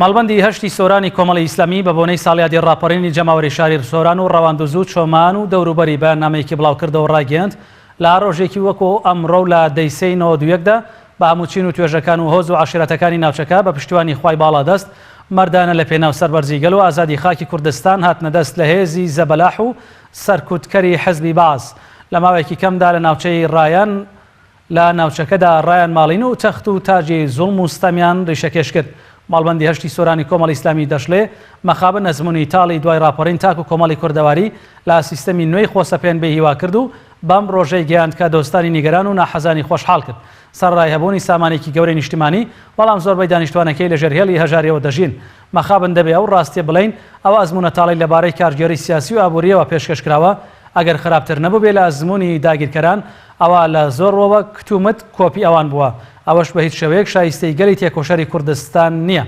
ماڵبەندی هەشتی سۆرانی کۆمەڵی ئیسلامی بە بۆنەی ساڵیادی ڕاپەڕینی جەماوەری شاری سۆران و ڕەواندوزوو چۆمان و دەوروبەری بەیاننامەیەکی بڵاوکردەوە ڕاگەیاند لە ڕۆژێکی وەکو ئەمڕۆ لە دەی 3/9 بە هەمووچین و توێژەکان و هۆز و عاشیرەتەکانی ناوچەکە بە پشتیوانی خوای باڵادەست مەردانە لە پێناو سەربەرزی گەل و ئازادی خاکی کوردستان هاتنە دەست لە هێزی زەبەلاح و سەرکوتکەری حەزبی باز لە ماوەیەکی کەمدا لە ناوچەی ڕایان لە ناوچەکەدا ڕایان ماڵین و تەخت و تاجی زوڵم و ستەمیان ڕیشەکێش کرد. ماڵبەندی هەشتی سۆرانی کۆمەڵی ئیسلامی دەشڵێ مەخابە نەزمموی تاڵی دوای راپەڕین تاک و کۆمەڵی کوردەواری لە سیستەمی نوێی خۆسەپێن بێ هیوا کرد و بەم ڕۆژەی گەیاند کە دۆستانی نیگەران و ناحەزانی خۆشحاڵ کرد. سەرڕای هەبوونی سامانێکی گەورەی نیشتیمانی بەڵام زۆربەی دانیشتوانەکەی لە ژێرهێڵی هەژاریەوە دەژین. مەخابن دەبێ ئەو ڕاستیە بڵین ئەوە ئەزمونە تاڵی لەبارەی کارگێڕی سیاسی و ئابووریەوە پێشکەشکراوە ئەگەر خراپتر نەبوو بێ لە ئەزمموی داگیرکەران ئەوە لە زۆرەوە کتومت کۆپی ئەوان بووە. ئەوەش بە هیچ شێوەیەک شایستەی گەلی تێکۆشەری کوردستان نییە.